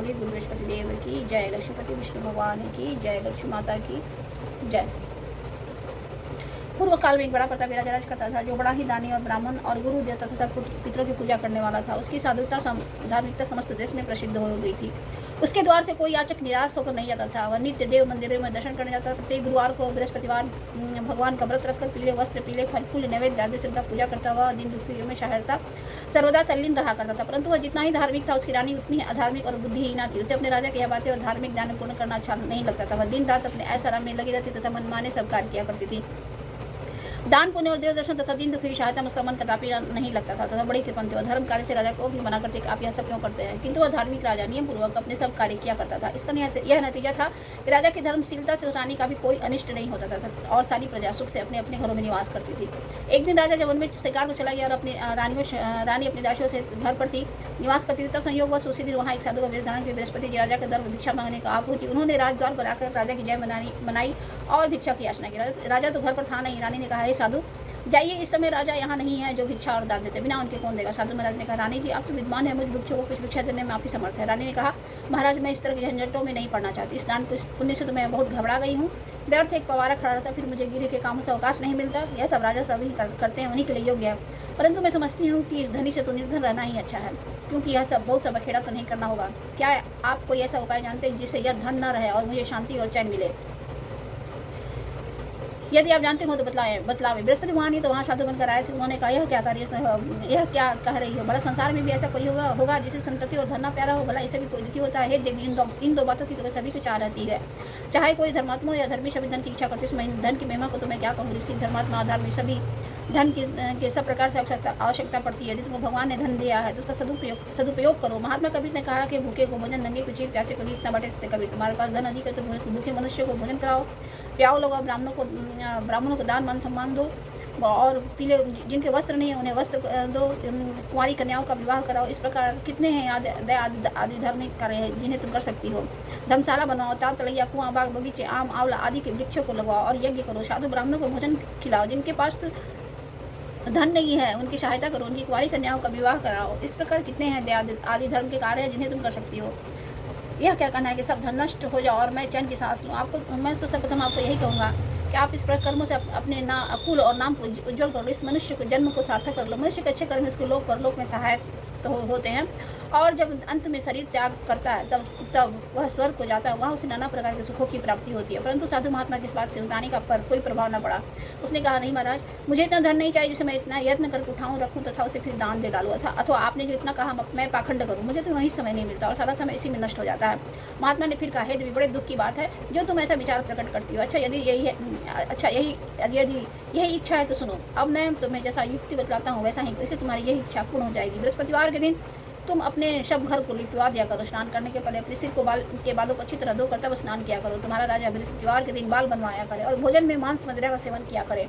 बोली। गुरु बृहस्पति देव की जय। लक्ष्मीपति विष्णु भगवान की जय। लक्ष्मी माता की जय। पूर्व काल में एक बड़ा प्रतापी राजा राज करता था, जो बड़ा ही दानी और ब्राह्मण और गुरु देवता तथा पितरों की पूजा करने वाला था। उसकी साधुता धार्मिकता समस्त देश में प्रसिद्ध हो गई थी। उसके द्वार से कोई याचक निराश होकर नहीं जाता था। वह नित्य देव मंदिरों में दर्शन करने जाता था। प्रत्येक गुरुवार को बृहस्पतिवार भगवान का व्रत रखकर पीले वस्त्र, पीले फल फूल, नैवेद्य आदि से उनका पूजा करता हुआ दिन दुखियों में सहायता सर्वदा तल्लीन रहा करता था। परंतु वह जितना ही धार्मिक था, उसकी रानी उतनी ही अधार्मिक और बुद्धिहीन थी। उसे अपने राजा की यह बातें और धार्मिक ज्ञान पूर्ण करना अच्छा नहीं लगता था। वह दिन रात अपने ऐसा आराम में लगी रहती तथा मनमाने सब कार्य किया करती थी। दान पुण्य और देव दर्शन तथा दीन दुखी की सहायता में उसका मन कदापि नहीं लगता था तथा बड़ी कृपण थी। वह धर्म कार्य से राजा को भी मना करते कि आप यह सब क्यों करते हैं, किंतु वह धार्मिक राजा नियम पूर्वक अपने सब कार्य किया करता था। इसका यह नतीजा था कि राजा की धर्मशीलता से उस रानी का भी कोई अनिष्ट नहीं होता था और सारी प्रजा सुख से अपने अपने घरों में निवास करती थी। एक दिन राजा जब वन में शिकार को चला गया और अपनी रानी अपनी दासियों से घर पर थी निवास करती थी, तब संयोगवश उसी दिन वहाँ एक साधु का वेश धारण किया बृहस्पति जी राजा के दर भिक्षा मांगने का आप पहुंची। उन्होंने राजद्वार पर आकर राजा की जय मनाई और भिक्षा की याचना की। राजा तो घर पर था नहीं। रानी ने कहा, हे साधु जाइए, इस समय राजा यहाँ नहीं है जो भिक्षा और दान देते, बिना उनके कौन देगा। साधु महाराज ने कहा, रानी जी आप तो विद्वान है, मुझ भिक्षुओं को कुछ भिक्षा देने में आप ही समर्थ है। रानी ने कहा, महाराज मैं इस तरह के झंझटों में नहीं पड़ना चाहती। इस दान पुण्य से तो मैं बहुत घबरा गई हूँ। व्यर्थ एक पवारा खड़ा रहता, फिर मुझे गिरे के कामों से अवकाश नहीं मिलता। यह सब राजा सभी करते हैं, उन्हीं के लिए योग्य है। परंतु मैं समझती हूँ कि इस धनी से तो निर्धन रहना ही अच्छा है, क्योंकि यह सब बहुत सा बखेड़ा तो नहीं करना होगा। क्या आप कोई ऐसा उपाय जानते हैं जिससे यह धन न रहे और मुझे शांति और चैन मिले? यदि आप जानते हो तो बतलावे। बृहस्पति वहाँ तो वहाँ साधु बनकर आए थे। उन्होंने कहा, यह क्या कह रही हो? भला संसार में भी ऐसा कोई होगा जिसे संतति और धन प्यारा हो? भला इसे भी कोई दुखी होता है? देवी, इन दो बातों की तो सभी को चाह रहती है। चाहे कोई धर्मात्मा हो या धर्मी, सभी धन की इच्छा करते। इस धन की महिमा को तो मैं क्या कहूँ। ऋषि, धर्मात्मा, अधर्मी सभी धन की सब प्रकार से आवश्यकता पड़ती है। यदि तुमको भगवान ने धन दिया है तो उसका सदुपयोग करो। महात्मा कबीर ने कहा कि भूखे को भोजन, नंगे को चीर, प्यासे को इतना बांटे सकते कबीर। तुम्हारे पास धन अधिक है तो भूखे मनुष्य को भोजन कराओ, प्याओ लोग, ब्राह्मणों को दान मान सम्मान दो, और पीले जिनके वस्त्र नहीं है उन्हें वस्त्र दो, कुंवारी कन्याओं का विवाह कराओ। इस प्रकार कितने हैं आदि धार्मिक कार्य है जिन्हें तुम कर सकती हो। धर्मशाला बनाओ, ताल तलैया, कुआं, बाग, बगीचे, आम, आंवला आदि के वृक्षों को लगाओ और यज्ञ करो। साधु ब्राह्मणों को भोजन खिलाओ। जिनके पास धन नहीं है उनकी सहायता करो, उनकी कुंवारी कन्याओं का विवाह कराओ। इस प्रकार कितने हैं आदि धर्म के कार्य हैं जिन्हें तुम कर सकती हो। यह क्या कहना है कि सब धन नष्ट हो जाओ और मैं चैन की सांस लूँ? मैं तो सर्वप्रथम आपको यही कहूँगा कि आप इस प्रकार कर्मों से अपने कुल और नाम को उज्ज्वल कर लो। इस मनुष्य को जन्म को सार्थक कर लो। मनुष्य के अच्छे कर्म इसके लोक परलोक में सहायक तो होते हैं, और जब अंत में शरीर त्याग करता है तब वह स्वर्ग को जाता है। वहाँ उसे नाना प्रकार के सुखों की प्राप्ति होती है। परंतु साधु महात्मा की इस बात से उस दानी का पर कोई प्रभाव न पड़ा। उसने कहा, नहीं महाराज, मुझे इतना धन नहीं चाहिए जिसे मैं इतना यत्न करके उठाऊँ, रखूँ तथा उसे फिर दान दे डालूँ, अथवा आपने जो इतना कहा मैं पाखंड करूँ। मुझे तो वहीं समय नहीं मिलता और सारा समय इसी में नष्ट हो जाता है। महात्मा ने फिर कहा, हे देवी, बड़े दुख की बात है जो तुम ऐसा विचार प्रकट करती हो। अच्छा यदि यही इच्छा है तो सुनो। अब मैं तुम्हें जैसा युक्ति बतलाता हूँ वैसा ही इससे तुम्हारी यही इच्छा पूर्ण हो जाएगी। बृहस्पतिवार के दिन तुम अपने शव घर को लिपवा दिया करो। स्नान करने के पहले अपने सिर को बालों को अच्छी तरह धोकर तब स्नान किया करो। तुम्हारा राजा बृहस्पतिवार के दिन बाल बनवाया करे और भोजन में मांस मदिरा का सेवन किया करे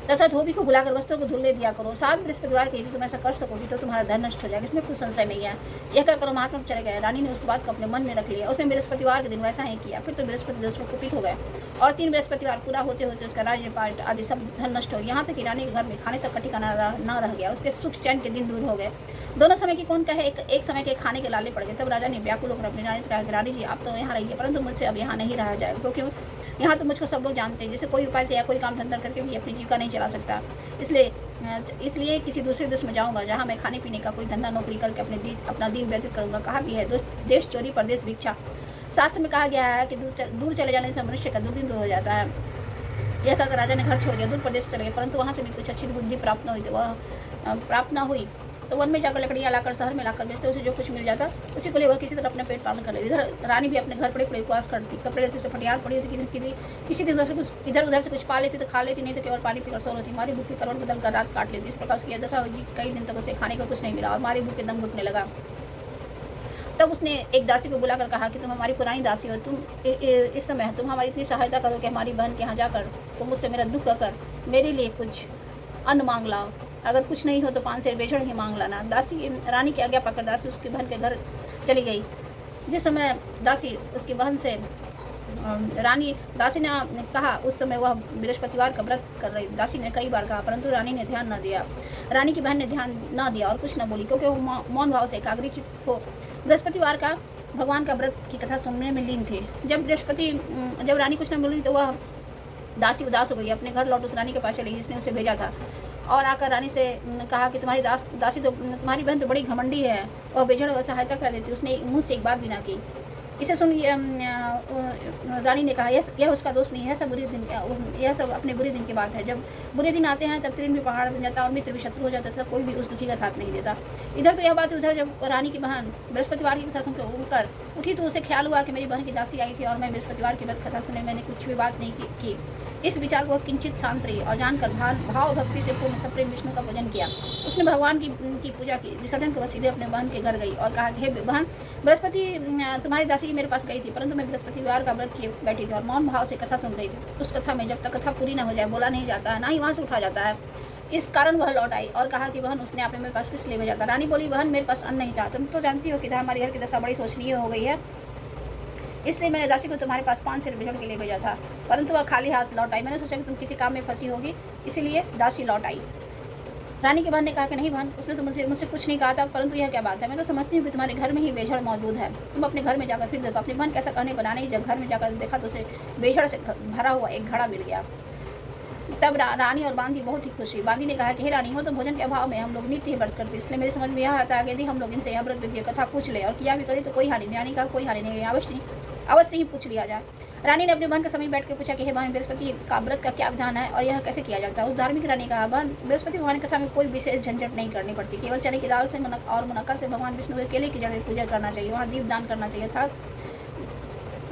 तथा धोबी को बुलाकर वस्त्रों को धुलने दिया करो। 7 बृहस्पतिवार के यदि तुम ऐसा कर सकोगी तो तुम्हारा धन नष्ट हो जाएगा, इसमें कुछ संशय नहीं है। यह कहकर महात्मा चले गए। रानी ने उस बात को अपने मन में रख लिया। उसने बृहस्पतिवार के दिन वैसा ही किया। फिर तो बृहस्पति दोष में कुपित हो गए और 3 बृहस्पतिवार पूरा होते होते उसका राज्यपाट आदि सब धन नष्ट हो गया। यहाँ तक कि रानी के घर में खाने तक का ठिकाना न रह गया। उसके सुख चैन के दिन दूर हो गए। दोनों समय की कौन कहे, एक समय के खाने के लाले पड़ गए। तब राजा ने व्याकुल होकर अपनी रानी से कहा कि रानी जी, आप तो यहाँ रहिए, परंतु मुझसे अब यहाँ नहीं रहा जाएगा, क्योंकि यहाँ तो मुझको सब लोग जानते हैं। जैसे कोई उपाय से या कोई काम धंधा करके भी अपनी जीविका नहीं चला सकता। इसलिए किसी दूसरे देश में जाऊँगा जहाँ मैं खाने पीने का कोई धंधा नौकरी करके अपना दिन व्यतीत करूँगा। कहा भी है, देश चोरी परदेश भिक्षा। शास्त्र में कहा गया है कि दूर चले जाने से मनुष्य का दुर्दिन दूर हो जाता है। यह कहकर राजा ने घर छोड़ दिया, दूर प्रदेश चले गए, परंतु वहाँ से भी कुछ अच्छी बुद्धि प्राप्त न हुई तो वन में जाकर लकड़ियाँ लाकर शहर में लाकर बेचते, उसे जो कुछ मिल जाता उसी को ले वह किसी तरह अपने पेट पालन कर लेती। इधर रानी भी अपने घर पड़े उपवास करती। कपड़े लेते से फटियार पड़ी होती, किसी दिन इधर उधर से कुछ पा लेती तो खा लेती, नहीं तो केवल पानी पीकर सो लेती। मारी भूख की करवट बदल कर रात काट लेती। इस प्रकार उसकी दशा होगी। कई दिन तक उसे खाने को कुछ नहीं मिला और मारी भूख के दम घुटने लगा। तब उसने एक दासी को बुलाकर कहा कि तुम हमारी पुरानी दासी हो, तुम इस समय तुम हमारी इतनी सहायता करो कि हमारी बहन के यहाँ जाकर तुम मुझसे मेरा दुख कर मेरे लिए कुछ अन्न मांग लाओ। अगर कुछ नहीं हो तो 5 सेर बेचड़ ही मांग लाना। दासी रानी की आज्ञा पाकर दासी उसकी बहन के घर चली गई। जिस समय दासी उसकी बहन से दासी ने कहा, उस समय वह बृहस्पतिवार का व्रत कर रही। दासी ने कई बार कहा, परंतु रानी ने ध्यान न दिया। रानी की बहन ने ध्यान न दिया और कुछ न बोली, क्योंकि वो मौन भाव से एकाग्रचित्त हो बृहस्पतिवार का भगवान का व्रत की कथा सुनने में लीन थे। जब रानी कुछ न बोली तो वह दासी उदास हो गई, अपने घर लौट उस रानी के पास चली जिसने उसे भेजा था, और आकर रानी से कहा कि तुम्हारी बहन तो बड़ी घमंडी है, वह बेजड़ व सहायता कर देती, उसने मुँह से एक बात भी ना की। इसे सुन रानी ने कहा, यह उसका दोष नहीं है, यह सब अपने बुरे दिन की बात है। जब बुरे दिन आते हैं तब तृण भी पहाड़ बन जाता और मित्र भी शत्रु हो जाता था, कोई भी उस दुखी का साथ नहीं देता। इधर तो यह बात, उधर जब रानी की बहन बृहस्पतिवार की कथा सुनकर उठी तो उसे ख्याल हुआ कि मेरी बहन की दासी आई थी और मैं बृहस्पतिवार की व्रत कथा सुने मैंने कुछ भी बात नहीं की। इस विचार को किंचित शांत रही और जानकर भाव भक्ति से पूर्ण सप्रेम विष्णु का पूजन किया। उसने भगवान की पूजा की। विसर्जन के बाद सीधे अपने बहन के घर गई और कहा कि हे बहन, बृहस्पति तुम्हारी दासी मेरे पास गई थी, परंतु मैं बृहस्पतिवार का व्रत किए बैठी थी और मौन भाव से कथा सुन रही थी। उस कथा में जब तक कथा पूरी न हो जाए बोला नहीं जाता है, ना ही वहाँ से उठा जाता है। इस कारण वह लौट आई और कहा कि बहन, उसने आपने मेरे पास किस लिए भेजा था? रानी बोली, बहन मेरे पास अन्न नहीं था, तुम तो जानती हो कि हमारे घर की दशा बड़ी शोचनीय हो गई है, इसलिए मैंने दासी को तुम्हारे पास 5 सेर बेचड़ के लिए भेजा था, परंतु वह खाली हाथ लौट आई। मैंने सोचा कि तुम किसी काम में फंसी होगी, इसीलिए दासी लौट आई। रानी की बहन ने कहा कि नहीं बहन, उसने तो मुझसे कुछ नहीं कहा था, परंतु यह क्या बात है? मैं तो समझती हूँ कि तुम्हारे घर में ही बेजड़ मौजूद है, तुम अपने घर में जाकर फिर देखो। अपनी बहन कैसा कहने बना नहीं, जब घर में जाकर देखा तो उसे बेजड़ से भरा हुआ एक घड़ा मिल गया। तब रानी और बांदी बहुत ही खुश हुई। बांदी ने कहा कि हे रानी, हो तो भोजन के अभाव में हम लोग नित्य ही व्रत करते, इसलिए मेरे समझ में यह आता है कि यदि हम लोग इनसे यह व्रत की कथा पूछ ले और किया भी करे तो कोई हानि नहीं। रानी का कोई हानि नहीं, अवश्य ही पूछ लिया जाए। रानी ने अपने बहन के समय बैठ कर पूछा कि हे बहन, बृहस्पति का व्रत का क्या विधान है और यह कैसे किया जाता है? उस धार्मिक रानी कहा, बहन, बृहस्पति भगवान की कथा में कोई विशेष झंझट नहीं करनी पड़ती, केवल चने की दाल से और मुनक्का से भगवान विष्णु के केले की जड़ में पूजा करना चाहिए, वहाँ दीप दान करना चाहिए था,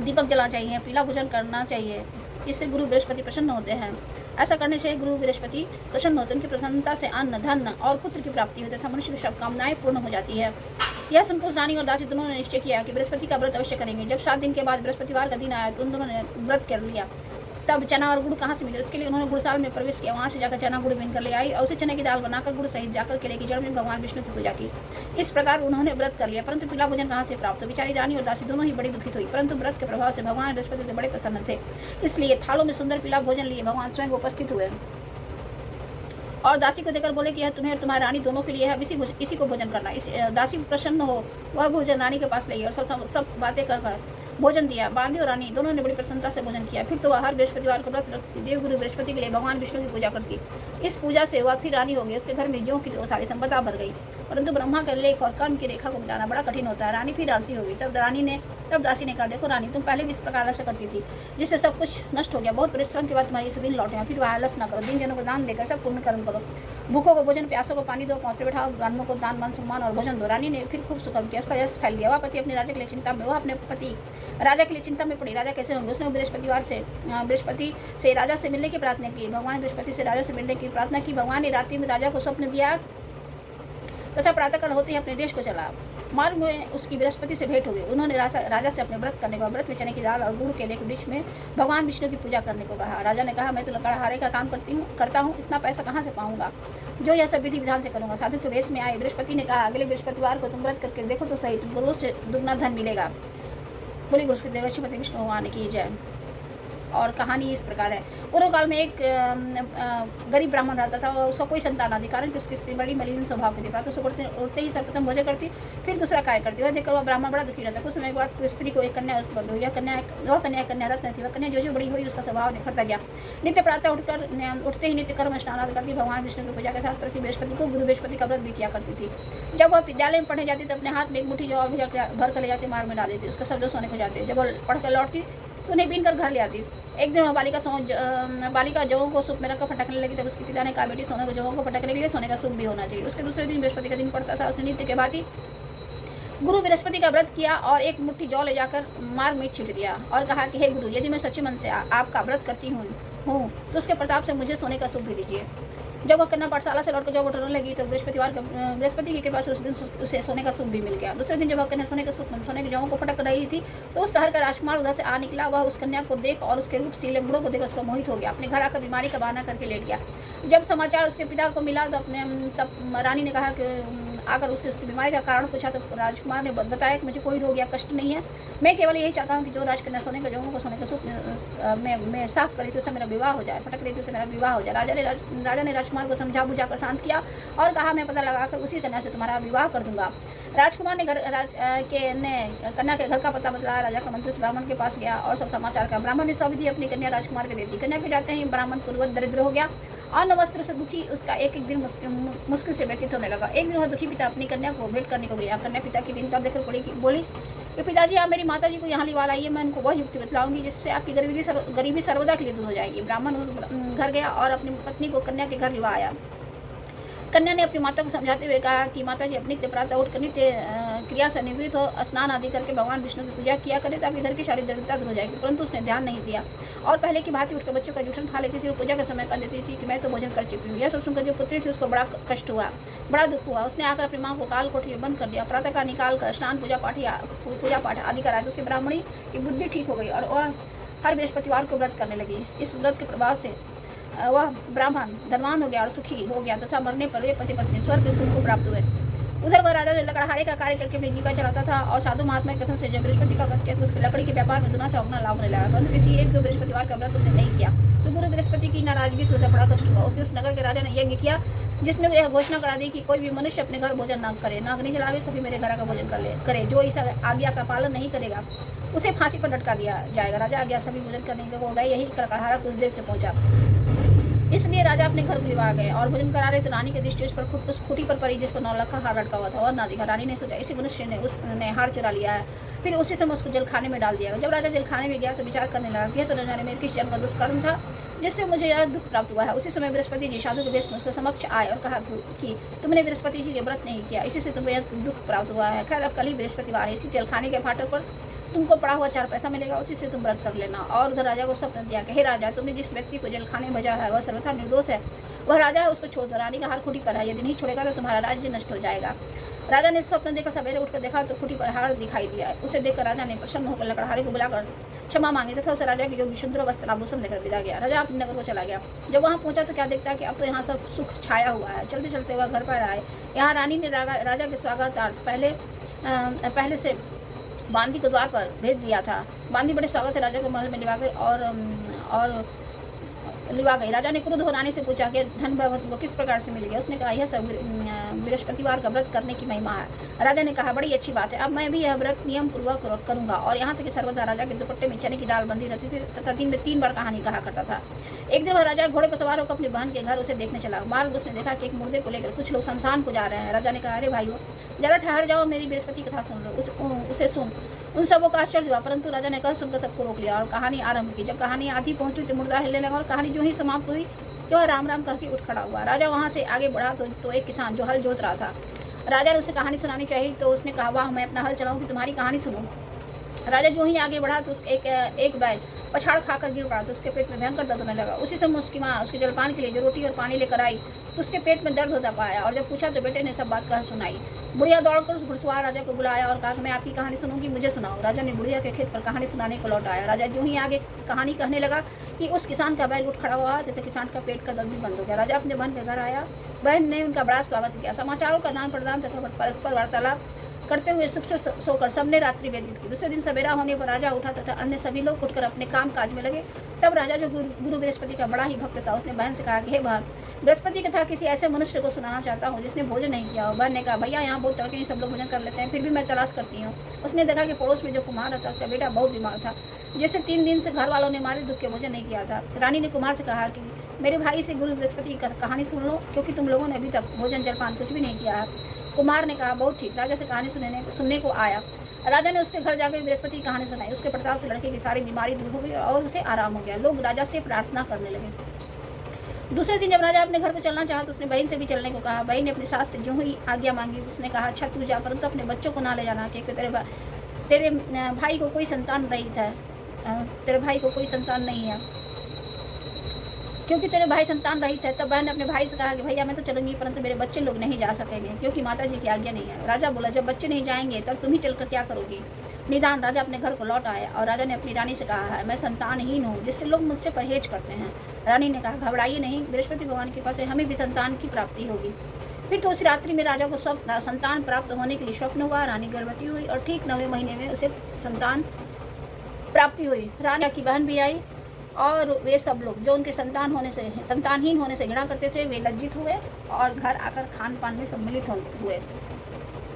दीपक जलाना चाहिए, पीला भोजन करना चाहिए, इससे गुरु बृहस्पति प्रसन्न होते हैं। ऐसा करने से गुरु बृहस्पति प्रसन्न होते हैं, उनकी प्रसन्नता से अन्न, धन और पुत्र की प्राप्ति होती है तथा मनुष्य की सब कामनाएं पूर्ण हो जाती है। यह सुनकर उस रानी और दासी दोनों ने निश्चय किया कि बृहस्पति का व्रत अवश्य करेंगे। जब 7 दिन के बाद बृहस्पतिवार का दिन आया तो उन दोनों ने व्रत कर लिया। तब चना और गुड़ कहाँ से मिले, उसके लिए उन्होंने गुड़साल में प्रवेश किया, वहाँ से जाकर चना गुड़ बीन कर ले आई और उसे चने की दाल बनाकर गुड़ सहित जाकर केले की जड़ में भगवान विष्णु की पूजा की। इस प्रकार उन्होंने व्रत कर लिया, परंतु पीला भोजन कहाँ से प्राप्त? बेचारी रानी और दासी दोनों ही बड़ी दुखित हुई, परंतु व्रत के प्रभाव से भगवान बृहस्पति से बड़े प्रसन्न थे, इसलिए थालों में सुंदर पीला भोजन लिए भगवान स्वयं उपस्थित हुए और दासी को देकर बोले कि यह तुम्हें और तुम्हारी रानी दोनों के लिए है, इसी को भोजन करना। इस दासी प्रसन्न हो वह भोजन रानी के पास ले और सब बातें कहकर भोजन दिया। बांदी और रानी दोनों ने बड़ी प्रसन्नता से भोजन किया। फिर तो वह हर बृहस्पतिवार को व्रत रखती, देवगुरु बृहस्पति के लिए भगवान विष्णु की पूजा करती। इस पूजा से वह फिर रानी हो गई। उसके घर में ज्यों की वो सारी संपदा भर गई, परंतु ब्रह्मा के लेख और कर्म की रेखा को मिटाना बड़ा कठिन होता है। रानी फिर आलसी हो गई। तब दासी ने कहा, देखो रानी, तुम पहले भी इस प्रकार ऐसा करती थी जिससे सब कुछ नष्ट हो गया। बहुत परिश्रम के बाद तुम्हारी सुदिन लौटे हैं, फिर वह आलस न करो, दिन जनों को दान देकर सब पूर्ण कर्म करो। भूखों को भोजन, प्यासों को पानी दो, पहुँचे बैठाओ, ब्राह्मणों को दान, मान, सम्मान और भोजन दो। रानी ने फिर खूब सुकर्म किया, उसका यश फैल गया। वह पति अपने राजा के लिए चिंता में राजा के लिए चिंता में पड़ी। राजा कैसे होंगे? उसने बृहस्पति से राजा से मिलने की प्रार्थना की। भगवान बृहस्पति से राजा से मिलने की प्रार्थना की। भगवान ने रात्रि में राजा को स्वप्न दिया तथा प्रातःकाल होते ही अपने देश को चला। मार्ग में उसकी बृहस्पति से भेंट हो गई। उन्होंने राजा से अपने व्रत करने को, व्रत में चने की दाल और गुड़ केले के वृक्ष में भगवान विष्णु की पूजा करने को कहा। राजा ने कहा, मैं तो लकड़हारे का काम करता हूँ, इतना पैसा कहाँ से पाऊंगा जो यह सब विधि विधान से करूँगा। साधु के वेश में आए। बृहस्पति ने कहा, अगले बृहस्पतिवार को तुम व्रत करके देखो तो सही, तुमको रोज से दुगना धन मिलेगा। बोली बृहस्पति विष्णु भगवान की जय। और कहानी इस प्रकार है। पूर्व काल में एक गरीब ब्राह्मण रहता था और उसका कोई संतान न थी, कारण कि उसकी स्त्री बड़ी मलिन स्वभाव की थी। प्रातः सुबह उठते ही सर्वप्रथम भोजन करती, फिर दूसरा कार्य करती। वह देखकर वह ब्राह्मण बड़ा दुखी रहता। कुछ समय के बाद स्त्री को एक कन्या उत्पन्न हुई। कन्या रत्न थी। वह कन्या जो बड़ी हुई उसका स्वभाव निखरता गया। नित्य प्रातः उठते ही नित्य कर्म स्नान करती, भगवान विष्णु की पूजा के साथ प्रति बृहस्पति को गुरु बृहस्पति का व्रत भी किया करती थी। जब वह विद्यालय में पढ़ने जाती तो अपने हाथ में एक मुट्ठी जौ भर कर ले जाती, मार्ग में डाल देती, उसका सब जो सोने को जाते। जब वह पढ़कर लौटती तो उन्हें बीन कर घर ले आती। एक दिन बालिका जौं को सूप में रखकर फटकने लगी। तब उसके पिता ने कहा, बेटी, सोने को जौं को फटकने के लिए सोने का सूप भी होना चाहिए। उसके दूसरे दिन बृहस्पति का दिन पड़ता था। उसने नित्य के भांति गुरु बृहस्पति का व्रत किया और एक मुट्ठी जौ ले जाकर मार्ग में छिट दिया और कहा कि हे गुरु, यदि मैं सच्चे मन से आपका व्रत करती हूँ तो उसके प्रताप से मुझे सोने का सूप भी दीजिए। जब वह कन्या पाठशाला से लौटकर जब उठने लगी तो बृहस्पति की कृपा से उस दिन उसे सोने का सूप भी मिल गया। दूसरे दिन जब वह कन्या सोने के जौं को फटक रही थी तो उस शहर का राजकुमार उधर से आ निकला। वह उस कन्या को देख और उसके रूपशील गुणों को देखकर मोहित हो गया। अपने घर आकर बीमारी का बहाना करके लेट गया। जब समाचार उसके पिता को मिला तो तब रानी ने कहा कि आकर उससे उसकी बीमारी का कारण पूछा तो राजकुमार ने बताया कि मुझे कोई रोग या कष्ट नहीं है, मैं केवल यही चाहता हूँ कि जो राजकन्या सोने के जोड़ों को सोने के सुख मैं साफ करी तो उससे मेरा विवाह हो जाए, पटक रही तो उससे मेरा विवाह हो जाए। राजा ने राजकुमार को समझा बुझा कर शांत किया और कहा मैं पता लगाकर उसी कन्या से तुम्हारा विवाह कर दूंगा। राजकुमार ने कन्या के घर का पता बतलाया। राजा का मंत्री उस ब्राह्मण के पास गया और सब समाचार कहा। ब्राह्मण ने सविधि अपनी कन्या राजकुमार को दे दी। कन्या के जाते ही ब्राह्मण पूर्वत दरिद्र हो गया। अन्न वस्त्र से दुखी उसका एक एक दिन मुश्किल से व्यतीत होने लगा। एक दिन वह दुखी पिता अपनी कन्या को भेंट करने को गया। कन्या पिता की दिन पर देखकर बोली कि पिताजी आप मेरी माता जी को यहाँ लिवा लाइए, मैं उनको वह युक्ति बतलाऊंगी जिससे आपकी गरीबी सर्वदा के लिए दूर हो जाएगी। ब्राह्मण घर गया और अपनी पत्नी को कन्या के घर लिवा आया। कन्या ने अपनी माता को समझाते हुए कहा कि माता जी अपनी प्रातः उठकर नित्य क्रिया से निवृत्त हो स्नान आदि करके भगवान विष्णु की पूजा किया करे ताकि घर की सारी दरिद्रता दूर हो जाएगी। परंतु उसने ध्यान नहीं दिया और पहले की भांति उठकर बच्चों का जूठन खा लेती थी और पूजा का समय कर देती थी कि मैं तो भोजन कर चुकी हूँ। यह सब सुनकर जो पुत्री थी उसको बड़ा कष्ट हुआ, बड़ा दुख हुआ। उसने आकर अपनी माँ को काल कोठरी में बंद कर दिया। प्रातः का निकाल कर स्नान पूजा पाठ आदि करा। उसकी ब्राह्मणी की बुद्धि ठीक हो गई और वह हर बृहस्पतिवार को व्रत करने लगी। इस व्रत के प्रभाव से वह ब्राह्मण धनवान हो गया और सुखी हो गया तथा मरने पर वे पति पत्नी स्वर्ग सुख को प्राप्त हुए। उधर वह राजा लकड़हारे का कार्य करके अपनी जीविका चलाता था और साधु महात्मा के कथन से जब बृहस्पति का व्रत किया तो उसके लकड़ी के व्यापार में दुना चौगुना लाभ होने लगा। परंतु किसी एक दो बृहस्पतिवार का व्रत उसने नहीं किया तो गुरु बृहस्पति की नाराजगी से उसे बड़ा कष्ट हुआ। उसने उस नगर के राजा ने यज्ञ किया जिसमें यह घोषणा करा दी कि कोई भी मनुष्य अपने घर भोजन न करे, न अग्नि जलावे, सभी मेरे घर का भोजन करे। जो इस आज्ञा का पालन नहीं करेगा उसे फांसी पर लटका दिया जाएगा। राजा आज्ञा सभी भोजन करने के हो गए। यही लकड़हारा कुछ देर से पहुंचा। इसलिए राजा अपने घर विवाह गए और भोजन करा रहे तो रानी की दृष्टि उस खुटी पर पड़ी जिस पर 9 लाख का हार लटका हुआ था और ना दिखा। रानी ने सोचा इसी मनुष्य ने उसने हार चुरा लिया है। फिर उसी समय उसको जलखाने में डाल दिया। जब राजा जलखाने में गया तो विचार करने लगा कि यह तो न जाने मेरे किस जन्म का दुष्कर्म था जिससे मुझे यह दुख प्राप्त हुआ है। उसी समय बृहस्पति जी साधु के वेश में उसके समक्ष आए और कहा कि तुमने बृहस्पति जी के व्रत नहीं किया, इसी से तुमको यह दुख प्राप्त हुआ है। खैर अब कल ही बृहस्पतिवार है, इसी जलखाने के फाटक पर तुमको पड़ा हुआ 4 पैसा मिलेगा, उसी से तुम व्रत कर लेना। और उधर राजा को स्वप्न दिया कि हे राजा, तुमने जिस व्यक्ति को जलखाने में भेजा है वह सर्वथा निर्दोष है, वह राजा है, उसको छोड़ दो। रानी का हार खुटी पर है, यदि नहीं छोड़ेगा तो तुम्हारा राज्य नष्ट हो जाएगा। राजा ने स्वप्न देखकर सवेरे उठकर देखा तो खुटी पर हार दिखाई दिया। उसे देखकर राजा ने प्रसन्न होकर लकड़हारे को बुलाकर क्षमा मांगी तथा उसे राजा की जो सुंदर वस्त्र आभूषण देकर विदा गया। राजा अपने नगर को चला गया। जब वहाँ पहुंचा तो क्या देखता कि अब तो यहाँ सब सुख छाया हुआ है। चलते चलते वह घर पर आए। यहाँ रानी ने राजा के स्वागतार्थ पहले से बांदी को द्वार पर भेज दिया था। बांदी बड़े स्वागत से राजा को महल में लिवा गई। राजा ने क्रुद्ध हो रानी से पूछा कि धन वो किस प्रकार से मिल गया। उसने कहा यह सब बृहस्पतिवार का व्रत करने की महिमा है। राजा ने कहा बड़ी अच्छी बात है, अब मैं भी यह व्रत नियम पूर्वक करूंगा। और यहाँ तक कि सर्वदा राजा के दुपट्टे में चने की दाल बंधी रहती थी तथा दिन में 3 बार कहानी कहा करता था। एक दिन वह राजा घोड़े पर सवार होकर अपनी बहन के घर उसे देखने चला। मार्ग उसने देखा कि एक मुर्दे को लेकर कुछ लोग शमशान को जा रहे हैं। राजा ने कहा अरे भाइयों, जरा ठहर जाओ, मेरी बृहस्पति कथा सुन लो। उसे सुन। उन सबों का आश्चर्य हुआ, परंतु राजा ने कह सुनकर सबको रोक लिया और कहानी आरंभ की। जब कहानी आधी पहुंची तो मुर्दा हिलने लगा और कहानी जो ही समाप्त हुई तो वह राम राम कह के उठ खड़ा हुआ। राजा वहां से आगे बढ़ा तो एक किसान जो हल जोत रहा था, राजा ने उसे कहानी सुनानी चाहिए तो उसने कहा वाह, मैं अपना हल चलाऊं कि तुम्हारी कहानी सुनूं। राजा जो ही आगे बढ़ा तो एक बैल पछाड़ खाकर गिर पड़ा तो उसके पेट में भयंकर दर्द होने लगा। उसी समय उसकी माँ उसके जलपान के लिए जो रोटी और पानी लेकर आई तो उसके पेट में दर्द होता पाया और जब पूछा तो बेटे ने सब बात कह सुनाई। बुढ़िया दौड़कर उस घुड़सवार राजा को बुलाया और कहा कि मैं आपकी कहानी सुनूंगी, मुझे सुनाओ। राजा ने बुढ़िया के खेत पर कहानी सुनाने को लौट आया। राजा जो ही आगे कहानी कहने लगा कि उस किसान का बैल उठ खड़ा हुआ तथा किसान का पेट का दर्द भी बंद हो गया। राजा अपने बहन के घर आया। बहन ने उनका बड़ा स्वागत किया। समाचारों का आदान प्रदान तथा परस्पर वार्तालाप करते हुए सुख से सोकर सबने रात्रि व्यतीत की। दूसरे दिन सवेरा होने पर राजा उठा तथा अन्य सभी लोग उठकर अपने काम काज में लगे। तब राजा जो गुरु बृहस्पति का बड़ा ही भक्त था, उसने बहन से कहा कि हे बहन, बृहस्पति कथा किसी ऐसे मनुष्य को सुनाना चाहता हूँ जिसने भोजन नहीं किया हो। बहन ने कहा भैया, यहाँ बहुत तड़के सब लोग भोजन कर लेते हैं, फिर भी मैं तलाश करती हूँ। उसने देखा कि पड़ोस में जो कुम्हार था उसका बेटा बहुत बीमार था, जिसे 3 दिन से घर वालों ने मारे दुख के भोजन नहीं किया था। रानी ने कुम्हार से कहा कि मेरे भाई से गुरु बृहस्पति की कहानी सुन लो, क्योंकि तुम लोगों ने अभी तक भोजन जलपान कुछ भी नहीं किया है। कुमार ने कहा बहुत ठीक। राजा से कहानी सुनने को आया। राजा ने उसके घर जाकर बृहस्पति की कहानी सुनाई। उसके प्रताप से लड़के की सारी बीमारी दूर हो गई और उसे आराम हो गया। लोग राजा से प्रार्थना करने लगे। दूसरे दिन जब राजा अपने घर को चलना चाहा तो उसने बहन से भी चलने को कहा। बहन ने अपनी सास से जो ही आज्ञा मांगी उसने कहा अच्छा तू जा, परंतु अपने बच्चों को ना ले जाना, क्योंकि तेरे भाई को कोई संतान रहित है, तेरे भाई को कोई संतान नहीं है, क्योंकि तेरे भाई संतान रहित है। तब बहन ने अपने भाई से कहा कि भैया मैं तो चलूंगी, परंतु मेरे बच्चे लोग नहीं जा सकेंगे क्योंकि माता जी की आज्ञा नहीं है। राजा बोला जब बच्चे नहीं जाएंगे तब तुम ही चलकर क्या करोगी। निदान राजा अपने घर को लौट आया और राजा ने अपनी रानी से कहा है मैं संतानहीन हूँ, जिससे लोग मुझसे परहेज करते हैं। रानी ने कहा घबराइए नहीं, बृहस्पति भगवान की कृपा से हमें भी संतान की प्राप्ति होगी। फिर तो उस रात्रि में राजा को संतान प्राप्त होने के लिए स्वप्न हुआ। रानी गर्भवती हुई और ठीक 9वें महीने में उसे संतान प्राप्ति हुई। रानी की बहन भी आई और वे सब लोग जो उनके संतानहीन होने से घृणा करते थे, वे लज्जित हुए और घर आकर खान पान में सम्मिलित हुए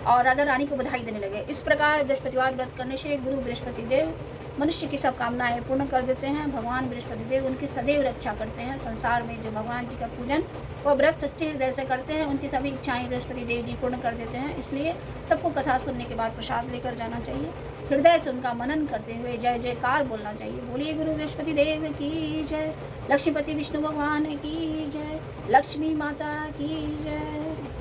और राजा रानी को बधाई देने लगे। इस प्रकार बृहस्पतिवार व्रत करने से गुरु बृहस्पति देव मनुष्य की सब कामनाएं पूर्ण कर देते हैं। भगवान बृहस्पति देव उनकी सदैव रक्षा करते हैं। संसार में जो भगवान जी का पूजन व व्रत सच्चे हृदय से करते हैं, उनकी सभी इच्छाएं बृहस्पति देव जी पूर्ण कर देते हैं। इसलिए सबको कथा सुनने के बाद प्रसाद लेकर जाना चाहिए। हृदय से उनका मनन करते हुए जय जयकार बोलना चाहिए। बोलिए गुरु बृहस्पति देव की जय, लक्ष्मीपति विष्णु भगवान की जय, लक्ष्मी माता की जय।